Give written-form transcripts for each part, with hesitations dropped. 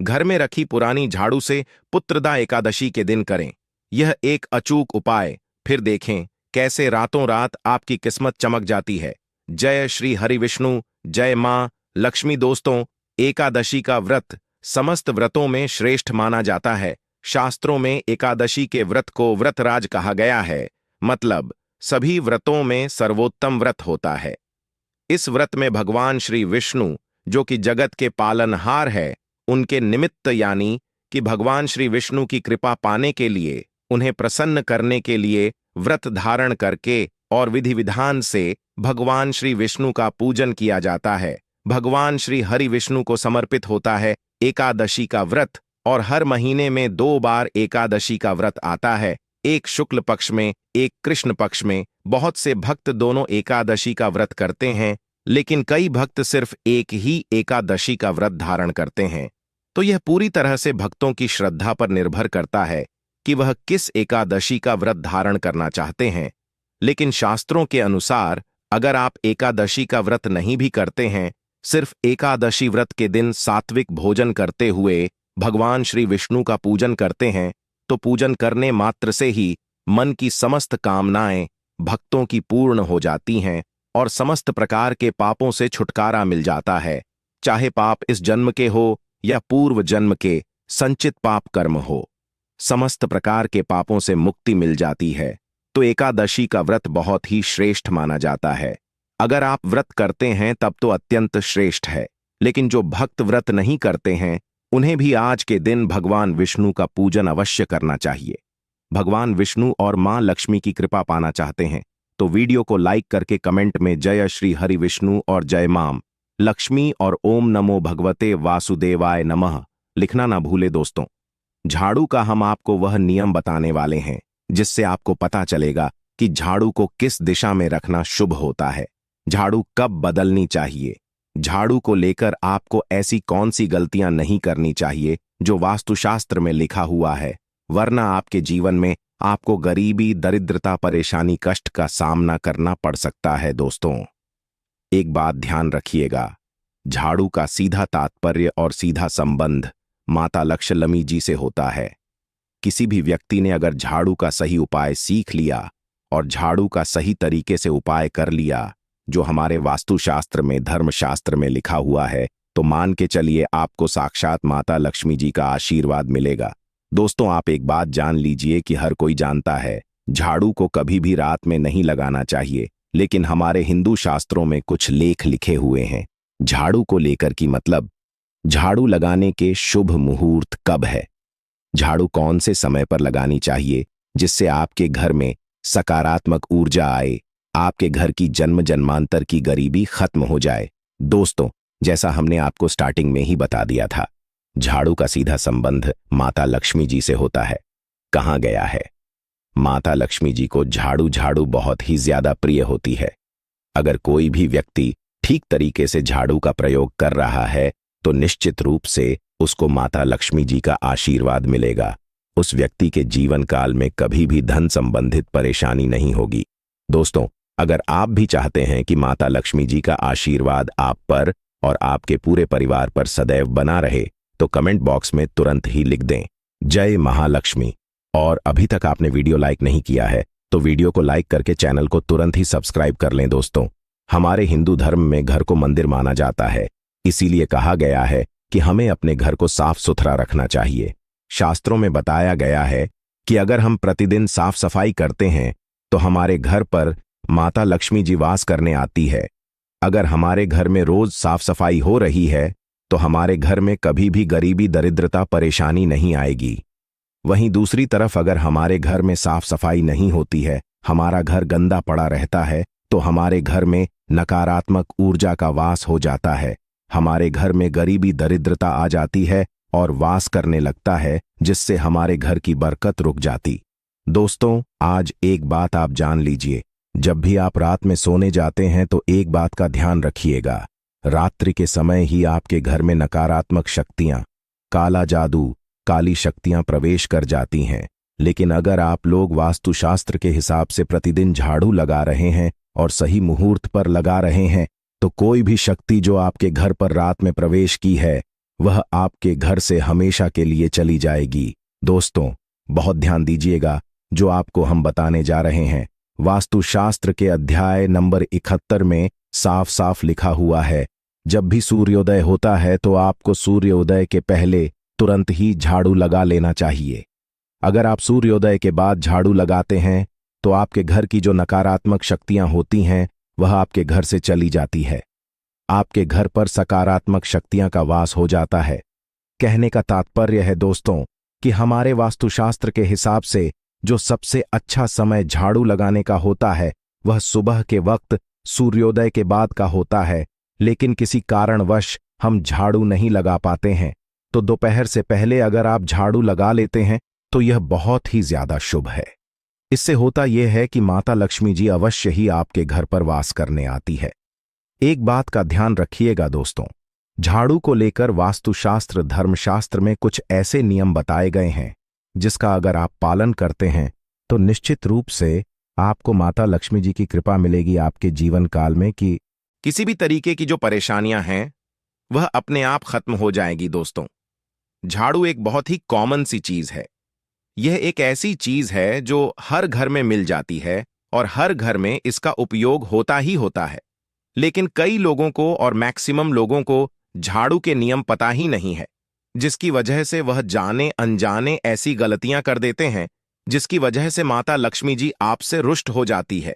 घर में रखी पुरानी झाड़ू से पुत्रदा एकादशी के दिन करें। यह एक अचूक उपाय, फिर देखें कैसे रातों रात आपकी किस्मत चमक जाती है। जय श्री हरि विष्णु, जय मां लक्ष्मी। दोस्तों, एकादशी का व्रत समस्त व्रतों में श्रेष्ठ माना जाता है। शास्त्रों में एकादशी के व्रत को व्रतराज कहा गया है, मतलब सभी व्रतों में सर्वोत्तम व्रत होता है। इस व्रत में भगवान श्री विष्णु, जो कि जगत के पालनहार है, उनके निमित्त यानी कि भगवान श्री विष्णु की कृपा पाने के लिए, उन्हें प्रसन्न करने के लिए व्रत धारण करके और विधि विधान से भगवान श्री विष्णु का पूजन किया जाता है। भगवान श्री हरि विष्णु को समर्पित होता है एकादशी का व्रत, और हर महीने में 2 बार एकादशी का व्रत आता है, एक शुक्ल पक्ष में, एक कृष्ण पक्ष में। बहुत से भक्त दोनों एकादशी का व्रत करते हैं, लेकिन कई भक्त सिर्फ एक ही एकादशी का व्रत धारण करते हैं। तो यह पूरी तरह से भक्तों की श्रद्धा पर निर्भर करता है कि वह किस एकादशी का व्रत धारण करना चाहते हैं। लेकिन शास्त्रों के अनुसार अगर आप एकादशी का व्रत नहीं भी करते हैं, सिर्फ एकादशी व्रत के दिन सात्विक भोजन करते हुए भगवान श्री विष्णु का पूजन करते हैं, तो पूजन करने मात्र से ही मन की समस्त कामनाएं भक्तों की पूर्ण हो जाती हैं और समस्त प्रकार के पापों से छुटकारा मिल जाता है। चाहे पाप इस जन्म के हो या पूर्व जन्म के संचित पाप कर्म हो, समस्त प्रकार के पापों से मुक्ति मिल जाती है। तो एकादशी का व्रत बहुत ही श्रेष्ठ माना जाता है। अगर आप व्रत करते हैं तब तो अत्यंत श्रेष्ठ है, लेकिन जो भक्त व्रत नहीं करते हैं, उन्हें भी आज के दिन भगवान विष्णु का पूजन अवश्य करना चाहिए। भगवान विष्णु और मां लक्ष्मी की कृपा पाना चाहते हैं तो वीडियो को लाइक करके कमेंट में जय श्री हरि विष्णु और जय मां लक्ष्मी और ओम नमो भगवते वासुदेवाय नमः लिखना ना भूले। दोस्तों, झाड़ू का हम आपको वह नियम बताने वाले हैं जिससे आपको पता चलेगा कि झाड़ू को किस दिशा में रखना शुभ होता है, झाड़ू कब बदलनी चाहिए। झाड़ू को लेकर आपको ऐसी कौन सी गलतियां नहीं करनी चाहिए जो वास्तुशास्त्र में लिखा हुआ है, वरना आपके जीवन में आपको गरीबी, दरिद्रता, परेशानी, कष्ट का सामना करना पड़ सकता है। दोस्तों, एक बात ध्यान रखिएगा, झाड़ू का सीधा तात्पर्य और सीधा संबंध माता लक्ष्मी जी से होता है। किसी भी व्यक्ति ने अगर झाड़ू का सही उपाय सीख लिया और झाड़ू का सही तरीके से उपाय कर लिया, जो हमारे वास्तुशास्त्र में, धर्मशास्त्र में लिखा हुआ है, तो मान के चलिए आपको साक्षात माता लक्ष्मी जी का आशीर्वाद मिलेगा। दोस्तों, आप एक बात जान लीजिए कि हर कोई जानता है झाड़ू को कभी भी रात में नहीं लगाना चाहिए, लेकिन हमारे हिंदू शास्त्रों में कुछ लेख लिखे हुए हैं झाड़ू को लेकर की, मतलब झाड़ू लगाने के शुभ मुहूर्त कब है, झाड़ू कौन से समय पर लगानी चाहिए जिससे आपके घर में सकारात्मक ऊर्जा आए, आपके घर की जन्म जन्मांतर की गरीबी खत्म हो जाए। दोस्तों, जैसा हमने आपको स्टार्टिंग में ही बता दिया था, झाड़ू का सीधा संबंध माता लक्ष्मी जी से होता है। कहाँ गया है? माता लक्ष्मी जी को झाड़ू बहुत ही ज्यादा प्रिय होती है। अगर कोई भी व्यक्ति ठीक तरीके से झाड़ू का प्रयोग कर रहा है तो निश्चित रूप से उसको माता लक्ष्मी जी का आशीर्वाद मिलेगा। उस व्यक्ति के जीवन काल में कभी भी धन संबंधित परेशानी नहीं होगी। दोस्तों, अगर आप भी चाहते हैं कि माता लक्ष्मी जी का आशीर्वाद आप पर और आपके पूरे परिवार पर सदैव बना रहे, तो कमेंट बॉक्स में तुरंत ही लिख दें जय महालक्ष्मी। और अभी तक आपने वीडियो लाइक नहीं किया है तो वीडियो को लाइक करके चैनल को तुरंत ही सब्सक्राइब कर लें। दोस्तों, हमारे हिंदू धर्म में घर को मंदिर माना जाता है, इसीलिए कहा गया है कि हमें अपने घर को साफ सुथरा रखना चाहिए। शास्त्रों में बताया गया है कि अगर हम प्रतिदिन साफ सफाई करते हैं तो हमारे घर पर माता लक्ष्मी जी वास करने आती है। अगर हमारे घर में रोज साफ सफाई हो रही है तो हमारे घर में कभी भी गरीबी, दरिद्रता, परेशानी नहीं आएगी। वहीं दूसरी तरफ अगर हमारे घर में साफ सफाई नहीं होती है, हमारा घर गंदा पड़ा रहता है, तो हमारे घर में नकारात्मक ऊर्जा का वास हो जाता है। हमारे घर में गरीबी, दरिद्रता आ जाती है और वास करने लगता है, जिससे हमारे घर की बरकत रुक जाती। दोस्तों, आज एक बात आप जान लीजिए, जब भी आप रात में सोने जाते हैं तो एक बात का ध्यान रखिएगा, रात्रि के समय ही आपके घर में नकारात्मक शक्तियां, काला जादू, काली शक्तियां प्रवेश कर जाती हैं। लेकिन अगर आप लोग वास्तुशास्त्र के हिसाब से प्रतिदिन झाड़ू लगा रहे हैं और सही मुहूर्त पर लगा रहे हैं, तो कोई भी शक्ति जो आपके घर पर रात में प्रवेश की है वह आपके घर से हमेशा के लिए चली जाएगी। दोस्तों, बहुत ध्यान दीजिएगा, जो आपको हम बताने जा रहे हैं वास्तुशास्त्र के अध्याय नंबर 71 में साफ साफ लिखा हुआ है। जब भी सूर्योदय होता है तो आपको सूर्योदय के पहले तुरंत ही झाड़ू लगा लेना चाहिए। अगर आप सूर्योदय के बाद झाड़ू लगाते हैं तो आपके घर की जो नकारात्मक शक्तियां होती हैं वह आपके घर से चली जाती है। आपके घर पर सकारात्मक शक्तियां का वास हो जाता है। कहने का तात्पर्य है दोस्तों कि हमारे वास्तुशास्त्र के हिसाब से जो सबसे अच्छा समय झाड़ू लगाने का होता है वह सुबह के वक्त सूर्योदय के बाद का होता है, लेकिन किसी कारणवश हम झाड़ू नहीं लगा पाते हैं तो दोपहर से पहले अगर आप झाड़ू लगा लेते हैं तो यह बहुत ही ज्यादा शुभ है। इससे होता यह है कि माता लक्ष्मी जी अवश्य ही आपके घर पर वास करने आती है। एक बात का ध्यान रखिएगा दोस्तों, झाड़ू को लेकर वास्तुशास्त्र धर्मशास्त्र में कुछ ऐसे नियम बताए गए हैं जिसका अगर आप पालन करते हैं तो निश्चित रूप से आपको माता लक्ष्मी जी की कृपा मिलेगी आपके जीवन काल में कि किसी भी तरीके की जो परेशानियां हैं वह अपने आप खत्म हो जाएगी। दोस्तों, झाड़ू एक बहुत ही कॉमन सी चीज है। यह एक ऐसी चीज है जो हर घर में मिल जाती है और हर घर में इसका उपयोग होता ही होता है, लेकिन कई लोगों को और मैक्सिमम लोगों को झाड़ू के नियम पता ही नहीं है, जिसकी वजह से वह जाने अनजाने ऐसी गलतियां कर देते हैं जिसकी वजह से माता लक्ष्मी जी आपसे रुष्ट हो जाती है।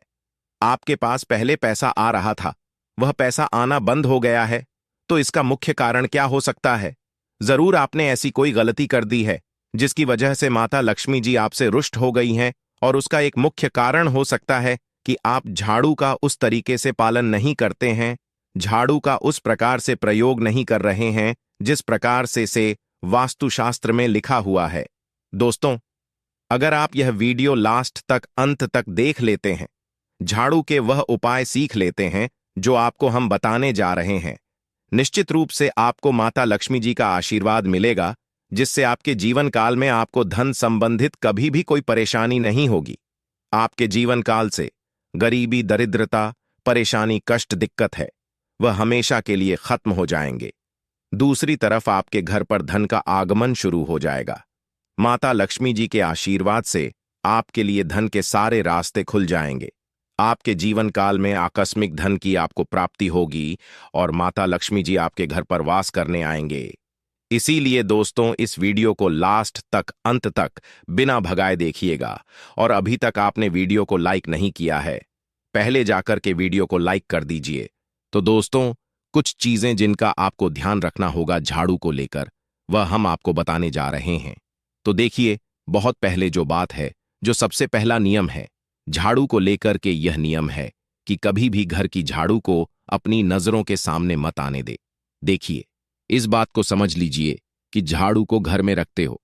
आपके पास पहले पैसा आ रहा था, वह पैसा आना बंद हो गया है, तो इसका मुख्य कारण क्या हो सकता है? जरूर आपने ऐसी कोई गलती कर दी है जिसकी वजह से माता लक्ष्मी जी आपसे रुष्ट हो गई हैं, और उसका एक मुख्य कारण हो सकता है कि आप झाड़ू का उस तरीके से पालन नहीं करते हैं, झाड़ू का उस प्रकार से प्रयोग नहीं कर रहे हैं जिस प्रकार से वास्तुशास्त्र में लिखा हुआ है। दोस्तों, अगर आप यह वीडियो लास्ट तक अंत तक देख लेते हैं, झाड़ू के वह उपाय सीख लेते हैं जो आपको हम बताने जा रहे हैं, निश्चित रूप से आपको माता लक्ष्मी जी का आशीर्वाद मिलेगा, जिससे आपके जीवन काल में आपको धन संबंधित कभी भी कोई परेशानी नहीं होगी। आपके जीवन काल से गरीबी, दरिद्रता, परेशानी, कष्ट, दिक्कत है वह हमेशा के लिए खत्म हो जाएंगे। दूसरी तरफ आपके घर पर धन का आगमन शुरू हो जाएगा। माता लक्ष्मी जी के आशीर्वाद से आपके लिए धन के सारे रास्ते खुल जाएंगे। आपके जीवन काल में आकस्मिक धन की आपको प्राप्ति होगी और माता लक्ष्मी जी आपके घर पर वास करने आएंगे। इसीलिए दोस्तों, इस वीडियो को लास्ट तक अंत तक बिना भगाए देखिएगा। और अभी तक आपने वीडियो को लाइक नहीं किया है, पहले जाकर के वीडियो को लाइक कर दीजिए। तो दोस्तों, कुछ चीजें जिनका आपको ध्यान रखना होगा झाड़ू को लेकर, वह हम आपको बताने जा रहे हैं। तो देखिए, बहुत पहले जो बात है, जो सबसे पहला नियम है झाड़ू को लेकर के, यह नियम है कि कभी भी घर की झाड़ू को अपनी नजरों के सामने मत आने दे। देखिए, इस बात को समझ लीजिए कि झाड़ू को घर में रखते हो,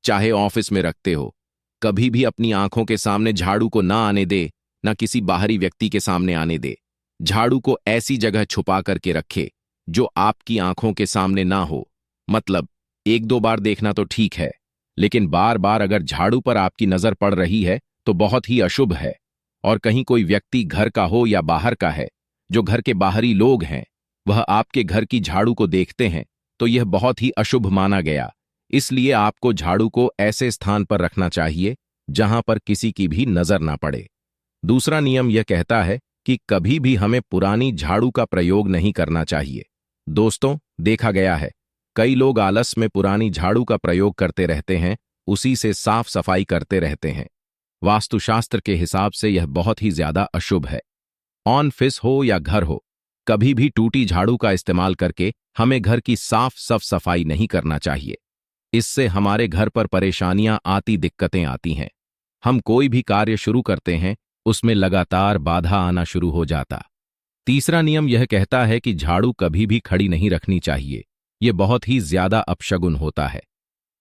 चाहे ऑफिस में रखते हो, कभी भी अपनी आंखों के सामने झाड़ू को ना आने दे, ना किसी बाहरी व्यक्ति के सामने आने दे। झाड़ू को ऐसी जगह छुपा करके रखे जो आपकी आंखों के सामने ना हो। मतलब एक दो बार देखना तो ठीक है, लेकिन बार बार अगर झाड़ू पर आपकी नजर पड़ रही है तो बहुत ही अशुभ है। और कहीं कोई व्यक्ति घर का हो या बाहर का है, जो घर के बाहरी लोग हैं, वह आपके घर की झाड़ू को देखते हैं तो यह बहुत ही अशुभ माना गया। इसलिए आपको झाड़ू को ऐसे स्थान पर रखना चाहिए जहां पर किसी की भी नजर ना पड़े। दूसरा नियम यह कहता है कि कभी भी हमें पुरानी झाड़ू का प्रयोग नहीं करना चाहिए। दोस्तों, देखा गया है कई लोग आलस में पुरानी झाड़ू का प्रयोग करते रहते हैं, उसी से साफ सफाई करते रहते हैं। वास्तुशास्त्र के हिसाब से यह बहुत ही ज्यादा अशुभ है। ऑफिस हो या घर हो, कभी भी टूटी झाड़ू का इस्तेमाल करके हमें घर की साफ सफाई नहीं करना चाहिए। इससे हमारे घर पर परेशानियां आती, दिक्कतें आती हैं। हम कोई भी कार्य शुरू करते हैं, उसमें लगातार बाधा आना शुरू हो जाता। तीसरा नियम यह कहता है कि झाड़ू कभी भी खड़ी नहीं रखनी चाहिए। यह बहुत ही ज्यादा अपशगुन होता है।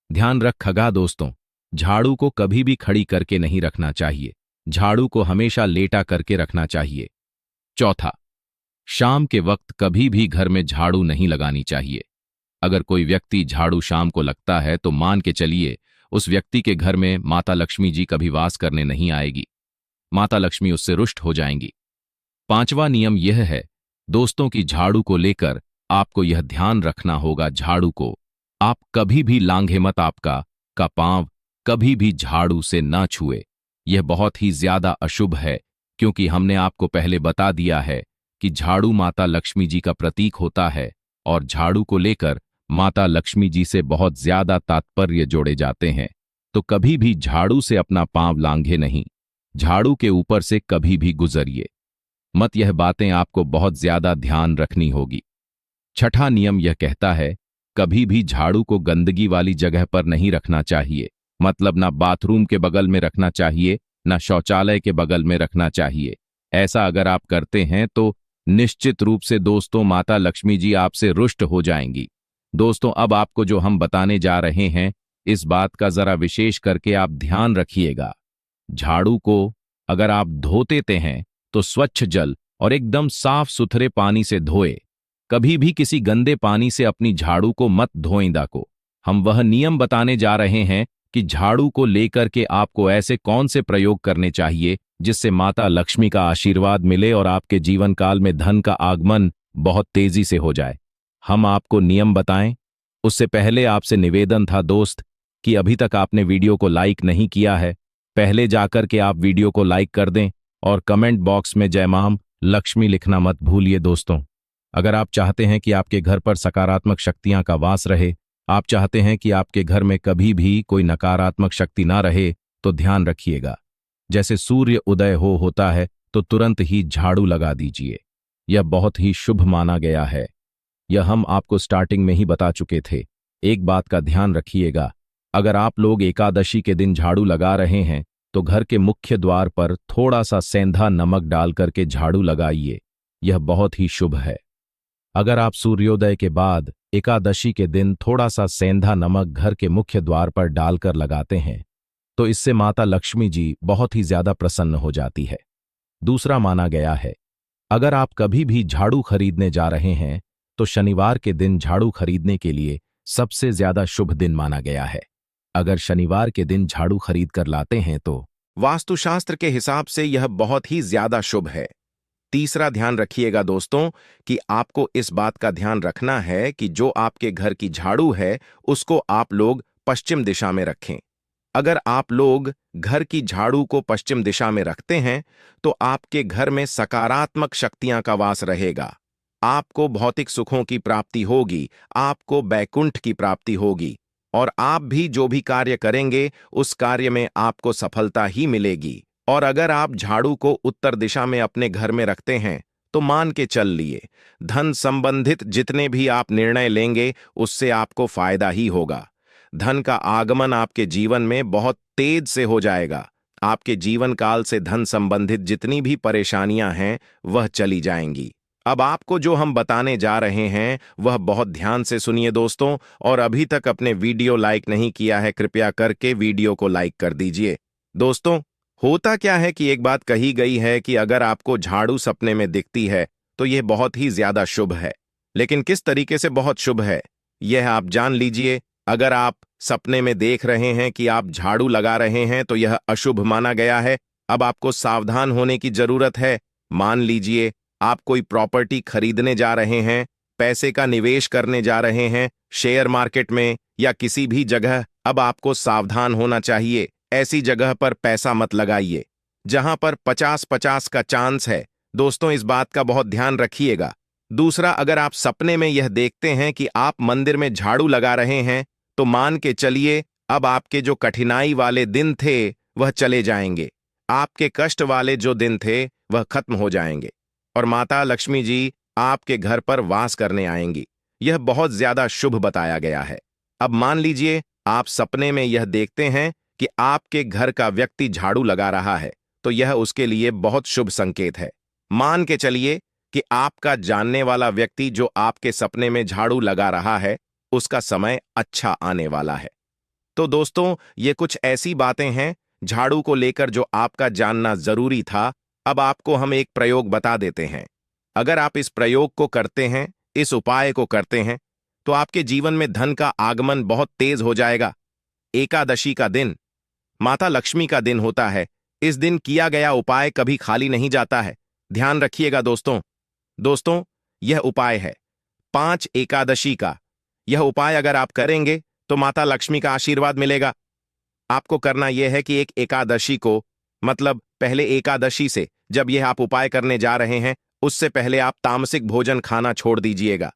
ध्यान रखिएगा दोस्तों, झाड़ू को कभी भी खड़ी करके नहीं रखना चाहिए। झाड़ू को हमेशा लेटा करके रखना चाहिए। चौथा, शाम के वक्त कभी भी घर में झाड़ू नहीं लगानी चाहिए। अगर कोई व्यक्ति झाड़ू शाम को लगता है तो मान के चलिए उस व्यक्ति के घर में माता लक्ष्मी जी कभी वास करने नहीं आएगी। माता लक्ष्मी उससे रुष्ट हो जाएंगी। पांचवा नियम यह है दोस्तों कि झाड़ू को लेकर आपको यह ध्यान रखना होगा, झाड़ू को आप कभी भी लांघे मत, आपका का पांव कभी भी झाड़ू से ना छुए। यह बहुत ही ज्यादा अशुभ है, क्योंकि हमने आपको पहले बता दिया है कि झाड़ू माता लक्ष्मी जी का प्रतीक होता है और झाड़ू को लेकर माता लक्ष्मी जी से बहुत ज्यादा तात्पर्य जोड़े जाते हैं। तो कभी भी झाड़ू से अपना पांव लांघे नहीं, झाड़ू के ऊपर से कभी भी गुजरिए मत। यह बातें आपको बहुत ज्यादा ध्यान रखनी होगी। छठा नियम यह कहता है, कभी भी झाड़ू को गंदगी वाली जगह पर नहीं रखना चाहिए। मतलब ना बाथरूम के बगल में रखना चाहिए, ना शौचालय के बगल में रखना चाहिए। ऐसा अगर आप करते हैं तो निश्चित रूप से दोस्तों माता लक्ष्मी जी आपसे रुष्ट हो जाएंगी। दोस्तों, अब आपको जो हम बताने जा रहे हैं, इस बात का जरा विशेष करके आप ध्यान रखिएगा। झाड़ू को अगर आप धोते हैं तो स्वच्छ जल और एकदम साफ सुथरे पानी से धोए। कभी भी किसी गंदे पानी से अपनी झाड़ू को मत धोइंदा को। हम वह नियम बताने जा रहे हैं कि झाड़ू को लेकर के आपको ऐसे कौन से प्रयोग करने चाहिए जिससे माता लक्ष्मी का आशीर्वाद मिले और आपके जीवन काल में धन का आगमन बहुत तेजी से हो जाए। हम आपको नियम बताएं उससे पहले आपसे निवेदन था दोस्त कि अभी तक आपने वीडियो को लाइक नहीं किया है, पहले जाकर के आप वीडियो को लाइक कर दें और कमेंट बॉक्स में जय मां लक्ष्मी लिखना मत भूलिए। दोस्तों, अगर आप चाहते हैं कि आपके घर पर सकारात्मक शक्तियां का वास रहे, आप चाहते हैं कि आपके घर में कभी भी कोई नकारात्मक शक्ति ना रहे, तो ध्यान रखिएगा, जैसे सूर्य उदय होता है तो तुरंत ही झाड़ू लगा दीजिए। यह बहुत ही शुभ माना गया है। यह हम आपको स्टार्टिंग में ही बता चुके थे। एक बात का ध्यान रखिएगा, अगर आप लोग एकादशी के दिन झाड़ू लगा रहे हैं तो घर के मुख्य द्वार पर थोड़ा सा सेंधा नमक डाल करके झाड़ू लगाइए। यह बहुत ही शुभ है। अगर आप सूर्योदय के बाद एकादशी के दिन थोड़ा सा सेंधा नमक घर के मुख्य द्वार पर डालकर लगाते हैं तो इससे माता लक्ष्मी जी बहुत ही ज्यादा प्रसन्न हो जाती है। दूसरा माना गया है, अगर आप कभी भी झाड़ू खरीदने जा रहे हैं तो शनिवार के दिन झाड़ू खरीदने के लिए सबसे ज्यादा शुभ दिन माना गया है। अगर शनिवार के दिन झाड़ू खरीद कर लाते हैं तो वास्तुशास्त्र के हिसाब से यह बहुत ही ज्यादा शुभ है। तीसरा ध्यान रखिएगा दोस्तों कि आपको इस बात का ध्यान रखना है कि जो आपके घर की झाड़ू है उसको आप लोग पश्चिम दिशा में रखें। अगर आप लोग घर की झाड़ू को पश्चिम दिशा में रखते हैं तो आपके घर में सकारात्मक शक्तियां का वास रहेगा। आपको भौतिक सुखों की प्राप्ति होगी, आपको बैकुंठ की प्राप्ति होगी और आप भी जो भी कार्य करेंगे उस कार्य में आपको सफलता ही मिलेगी। और अगर आप झाड़ू को उत्तर दिशा में अपने घर में रखते हैं तो मान के चल लिए धन संबंधित जितने भी आप निर्णय लेंगे उससे आपको फायदा ही होगा। धन का आगमन आपके जीवन में बहुत तेज से हो जाएगा। आपके जीवन काल से धन संबंधित जितनी भी परेशानियां हैं वह चली जाएंगी। अब आपको जो हम बताने जा रहे हैं वह बहुत ध्यान से सुनिए दोस्तों, और अभी तक अपने वीडियो लाइक नहीं किया है कृपया करके वीडियो को लाइक कर दीजिए। दोस्तों, होता क्या है कि एक बात कही गई है कि अगर आपको झाड़ू सपने में दिखती है तो यह बहुत ही ज्यादा शुभ है। लेकिन किस तरीके से बहुत शुभ है यह आप जान लीजिए। अगर आप सपने में देख रहे हैं कि आप झाड़ू लगा रहे हैं तो यह अशुभ माना गया है। अब आपको सावधान होने की जरूरत है। मान लीजिए आप कोई प्रॉपर्टी खरीदने जा रहे हैं, पैसे का निवेश करने जा रहे हैं शेयर मार्केट में या किसी भी जगह। अब आपको सावधान होना चाहिए। ऐसी जगह पर पैसा मत लगाइए जहां पर 50-50 का चांस है। दोस्तों, इस बात का बहुत ध्यान रखिएगा। दूसरा, अगर आप सपने में यह देखते हैं कि आप मंदिर में झाड़ू लगा रहे हैं तो मान के चलिए अब आपके जो कठिनाई वाले दिन थे वह चले जाएंगे। आपके कष्ट वाले जो दिन थे वह खत्म हो जाएंगे और माता लक्ष्मी जी आपके घर पर वास करने आएंगी। यह बहुत ज्यादा शुभ बताया गया है। अब मान लीजिए आप सपने में यह देखते हैं कि आपके घर का व्यक्ति झाड़ू लगा रहा है तो यह उसके लिए बहुत शुभ संकेत है। मान के चलिए कि आपका जानने वाला व्यक्ति जो आपके सपने में झाड़ू लगा रहा है उसका समय अच्छा आने वाला है। तो दोस्तों, ये कुछ ऐसी बातें हैं झाड़ू को लेकर जो आपका जानना जरूरी था। अब आपको हम एक प्रयोग बता देते हैं। अगर आप इस प्रयोग को करते हैं, इस उपाय को करते हैं, तो आपके जीवन में धन का आगमन बहुत तेज हो जाएगा। एकादशी का दिन माता लक्ष्मी का दिन होता है। इस दिन किया गया उपाय कभी खाली नहीं जाता है। ध्यान रखिएगा दोस्तों। दोस्तों, यह उपाय है 5 एकादशी का। यह उपाय अगर आप करेंगे तो माता लक्ष्मी का आशीर्वाद मिलेगा। आपको करना यह है कि एक एकादशी को, मतलब पहले एकादशी से जब यह आप उपाय करने जा रहे हैं, उससे पहले आप तामसिक भोजन खाना छोड़ दीजिएगा।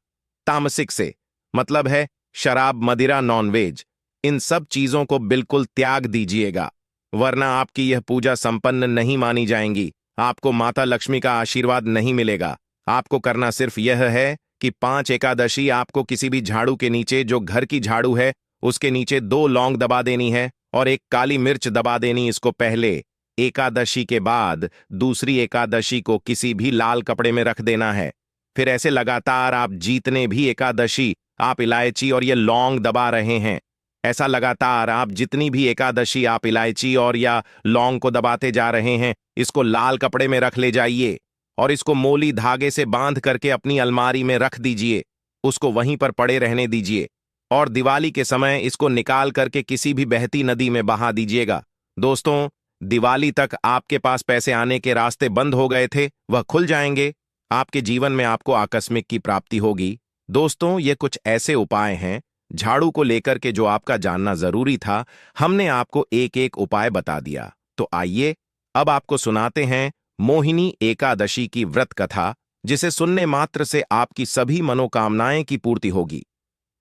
तामसिक से मतलब है शराब, मदिरा, नॉनवेज, इन सब चीजों को बिल्कुल त्याग दीजिएगा, वरना आपकी यह पूजा संपन्न नहीं मानी जाएंगी, आपको माता लक्ष्मी का आशीर्वाद नहीं मिलेगा। आपको करना सिर्फ यह है कि 5 एकादशी आपको किसी भी झाड़ू के नीचे, जो घर की झाड़ू है उसके नीचे 2 लौंग दबा देनी है और 1 काली मिर्च दबा देनी। इसको पहले एकादशी के बाद दूसरी एकादशी को किसी भी लाल कपड़े में रख देना है। फिर ऐसे लगातार आप जितने भी एकादशी आप इलायची और ये लौंग दबा रहे हैं, ऐसा लगातार आप जितनी भी एकादशी आप इलायची और या लौंग को दबाते जा रहे हैं, इसको लाल कपड़े में रख ले जाइए और इसको मोली धागे से बांध करके अपनी अलमारी में रख दीजिए। उसको वहीं पर पड़े रहने दीजिए और दिवाली के समय इसको निकाल करके किसी भी बहती नदी में बहा दीजिएगा। दोस्तों, दिवाली तक आपके पास पैसे आने के रास्ते बंद हो गए थे, वह खुल जाएंगे। आपके जीवन में आपको आकस्मिक की प्राप्ति होगी। दोस्तों, ये कुछ ऐसे उपाय हैं झाड़ू को लेकर के जो आपका जानना जरूरी था। हमने आपको एक एक उपाय बता दिया। तो आइए अब आपको सुनाते हैं मोहिनी एकादशी की व्रत कथा, जिसे सुनने मात्र से आपकी सभी मनोकामनाएं की पूर्ति होगी।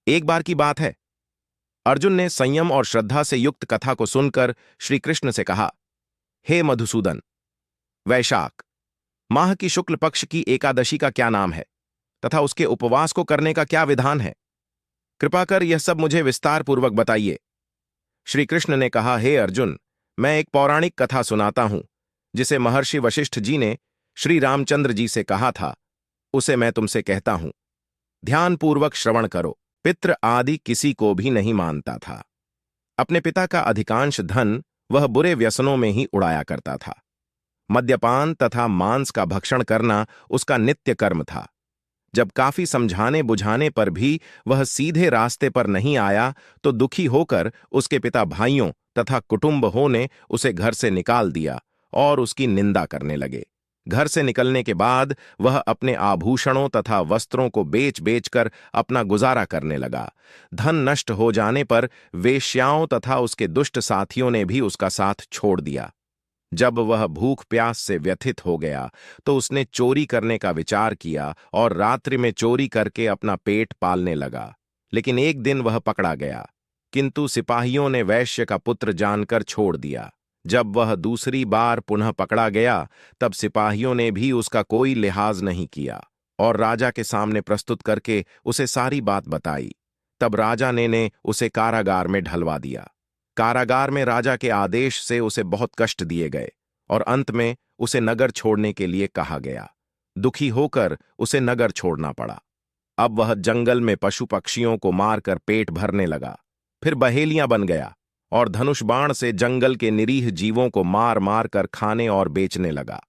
एक बार की बात है, अर्जुन ने संयम और श्रद्धा से युक्त कथा को सुनकर श्री कृष्ण से कहा, हे मधुसूदन, वैशाख माह की शुक्ल पक्ष की एकादशी का क्या नाम है तथा उसके उपवास को करने का क्या विधान है? कृपा कर यह सब मुझे विस्तार पूर्वक बताइए। श्री कृष्ण ने कहा, हे अर्जुन, मैं एक पौराणिक कथा सुनाता हूं जिसे महर्षि वशिष्ठ जी ने श्री रामचंद्र जी से कहा था। उसे मैं तुमसे कहता हूं, ध्यानपूर्वक श्रवण करो। पितृ आदि किसी को भी नहीं मानता था। अपने पिता का अधिकांश धन वह बुरे व्यसनों में ही उड़ाया करता था। मद्यपान तथा मांस का भक्षण करना उसका नित्य कर्म था। जब काफी समझाने बुझाने पर भी वह सीधे रास्ते पर नहीं आया, तो दुखी होकर उसके पिता भाइयों तथा कुटुंबों ने उसे घर से निकाल दिया और उसकी निंदा करने लगे। घर से निकलने के बाद वह अपने आभूषणों तथा वस्त्रों को बेच बेचकर अपना गुजारा करने लगा। धन नष्ट हो जाने पर वेश्याओं तथा उसके दुष्ट साथियों ने भी उसका साथ छोड़ दिया। जब वह भूख प्यास से व्यथित हो गया तो उसने चोरी करने का विचार किया और रात्रि में चोरी करके अपना पेट पालने लगा। लेकिन एक दिन वह पकड़ा गया, किंतु सिपाहियों ने वैश्य का पुत्र जानकर छोड़ दिया। जब वह दूसरी बार पुनः पकड़ा गया, तब सिपाहियों ने भी उसका कोई लिहाज नहीं किया और राजा के सामने प्रस्तुत करके उसे सारी बात बताई। तब राजा ने उसे कारागार में ढलवा दिया। कारागार में राजा के आदेश से उसे बहुत कष्ट दिए गए और अंत में उसे नगर छोड़ने के लिए कहा गया। दुखी होकर उसे नगर छोड़ना पड़ा। अब वह जंगल में पशु पक्षियों को मारकर पेट भरने लगा, फिर बहेलियां बन गया और धनुष बाण से जंगल के निरीह जीवों को मार मार कर खाने और बेचने लगा।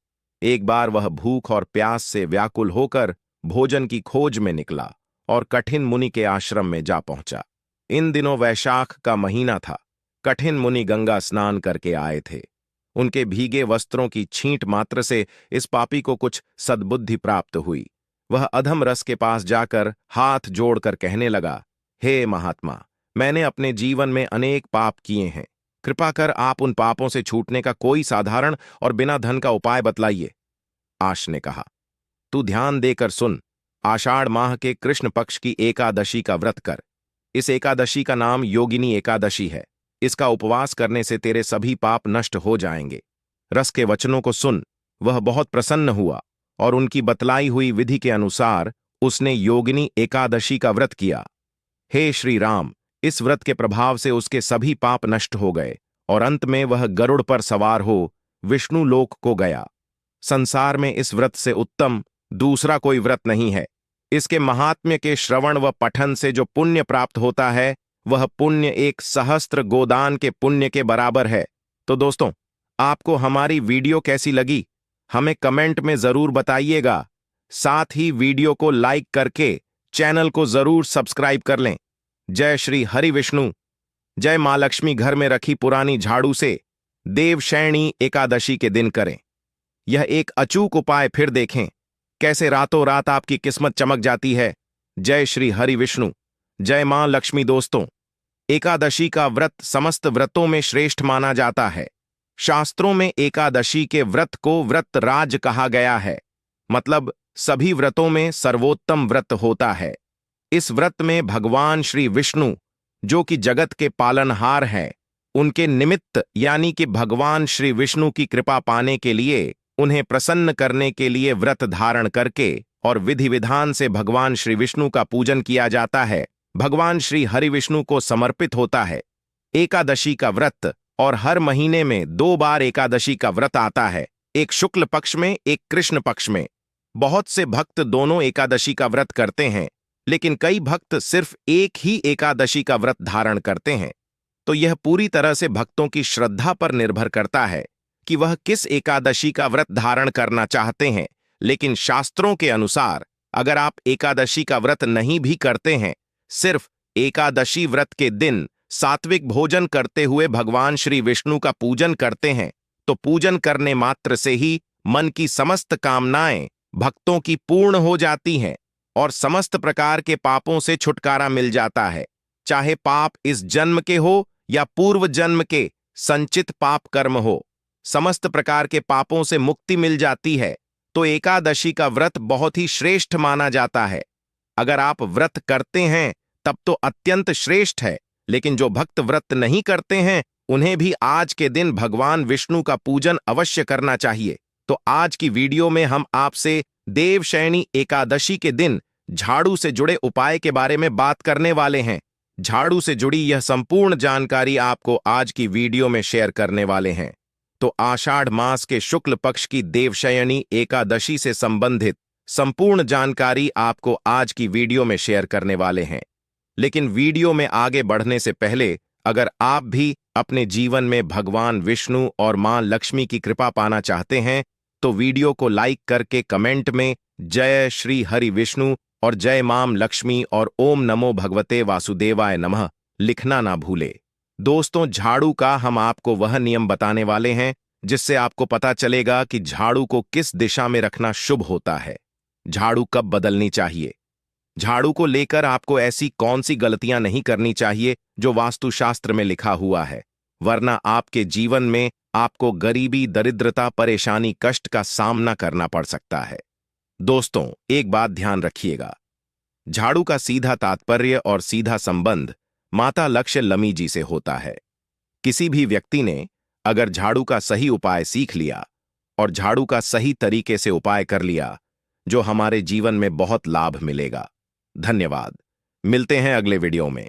एक बार वह भूख और प्यास से व्याकुल होकर भोजन की खोज में निकला और कठिन मुनि के आश्रम में जा पहुंचा। इन दिनों वैशाख का महीना था। कठिन मुनि गंगा स्नान करके आए थे। उनके भीगे वस्त्रों की छींट मात्र से इस पापी को कुछ सद्बुद्धि प्राप्त हुई। वह अधम रस के पास जाकर हाथ जोड़कर कहने लगा, हे महात्मा, मैंने अपने जीवन में अनेक पाप किए हैं। कृपा कर आप उन पापों से छूटने का कोई साधारण और बिना धन का उपाय बतलाइए। आश ने कहा, तू ध्यान देकर सुन। आषाढ़ माह के कृष्ण पक्ष की एकादशी का व्रत कर। इस एकादशी का नाम योगिनी एकादशी है। इसका उपवास करने से तेरे सभी पाप नष्ट हो जाएंगे। रस के वचनों को सुन। वह बहुत प्रसन्न हुआ और उनकी बतलाई हुई विधि के अनुसार उसने योगिनी एकादशी का व्रत किया। हे श्री राम, इस व्रत के प्रभाव से उसके सभी पाप नष्ट हो गए और अंत में वह गरुड़ पर सवार हो विष्णु लोक को गया। संसार में इस व्रत से उत्तम दूसरा कोई व्रत नहीं है। इसके महात्म्य के श्रवण व पठन से जो पुण्य प्राप्त होता है, वह पुण्य 1 सहस्त्र गोदान के पुण्य के बराबर है। तो दोस्तों, आपको हमारी वीडियो कैसी लगी हमें कमेंट में जरूर बताइएगा। साथ ही वीडियो को लाइक करके चैनल को जरूर सब्सक्राइब कर लें। जय श्री हरि विष्णु। जय मां लक्ष्मी घर में रखी पुरानी झाड़ू से देवशैणी एकादशी के दिन करें। यह एक अचूक उपाय, फिर देखें कैसे रातों रात आपकी किस्मत चमक जाती है। जय श्री हरि विष्णु। जय मां लक्ष्मी। दोस्तों, एकादशी का व्रत समस्त व्रतों में श्रेष्ठ माना जाता है। शास्त्रों में एकादशी के व्रत को व्रत राज कहा गया है, मतलब सभी व्रतों में सर्वोत्तम व्रत होता है। इस व्रत में भगवान श्री विष्णु, जो कि जगत के पालनहार हैं, उनके निमित्त यानी कि भगवान श्री विष्णु की कृपा पाने के लिए, उन्हें प्रसन्न करने के लिए व्रत धारण करके और विधि विधान से भगवान श्री विष्णु का पूजन किया जाता है, भगवान श्री हरि विष्णु को समर्पित होता है। एकादशी का व्रत, और हर महीने में 2 बार एकादशी का व्रत आता है, एक शुक्ल पक्ष में, एक कृष्ण पक्ष में। बहुत से भक्त दोनों एकादशी का व्रत करते हैं, लेकिन कई भक्त सिर्फ एक ही एकादशी का व्रत धारण करते हैं। तो यह पूरी तरह से भक्तों की श्रद्धा पर निर्भर करता है कि वह किस एकादशी का व्रत धारण करना चाहते हैं। लेकिन शास्त्रों के अनुसार अगर आप एकादशी का व्रत नहीं भी करते हैं, सिर्फ एकादशी व्रत के दिन सात्विक भोजन करते हुए भगवान श्री विष्णु का पूजन करते हैं, तो पूजन करने मात्र से ही मन की समस्त कामनाएं भक्तों की पूर्ण हो जाती हैं और समस्त प्रकार के पापों से छुटकारा मिल जाता है। चाहे पाप इस जन्म के हो या पूर्व जन्म के संचित पाप कर्म हो, समस्त प्रकार के पापों से मुक्ति मिल जाती है। तो एकादशी का व्रत बहुत ही श्रेष्ठ माना जाता है। अगर आप व्रत करते हैं तब तो अत्यंत श्रेष्ठ है, लेकिन जो भक्त व्रत नहीं करते हैं उन्हें भी आज के दिन भगवान विष्णु का पूजन अवश्य करना चाहिए। तो आज की वीडियो में हम आपसे देवशयनी एकादशी के दिन झाड़ू से जुड़े उपाय के बारे में बात करने वाले हैं। झाड़ू से जुड़ी यह संपूर्ण जानकारी आपको आज की वीडियो में शेयर करने वाले हैं। तो आषाढ़ मास के शुक्ल पक्ष की देवशयनी एकादशी से संबंधित संपूर्ण जानकारी आपको आज की वीडियो में शेयर करने वाले हैं। लेकिन वीडियो में आगे बढ़ने से पहले अगर आप भी अपने जीवन में भगवान विष्णु और मां लक्ष्मी की कृपा पाना चाहते हैं, तो वीडियो को लाइक करके कमेंट में जय श्री हरि विष्णु और जय मां लक्ष्मी और ओम नमो भगवते वासुदेवाय नमः लिखना ना भूले। दोस्तों, झाड़ू का हम आपको वह नियम बताने वाले हैं जिससे आपको पता चलेगा कि झाड़ू को किस दिशा में रखना शुभ होता है, झाड़ू कब बदलनी चाहिए, झाड़ू को लेकर आपको ऐसी कौन सी गलतियां नहीं करनी चाहिए जो वास्तुशास्त्र में लिखा हुआ है, वरना आपके जीवन में आपको गरीबी, दरिद्रता, परेशानी, कष्ट का सामना करना पड़ सकता है। दोस्तों, एक बात ध्यान रखिएगा, झाड़ू का सीधा तात्पर्य और सीधा संबंध माता लक्ष्मी जी से होता है। किसी भी व्यक्ति ने अगर झाड़ू का सही उपाय सीख लिया और झाड़ू का सही तरीके से उपाय कर लिया, जो हमारे जीवन में बहुत लाभ मिलेगा। धन्यवाद। मिलते हैं अगले वीडियो में।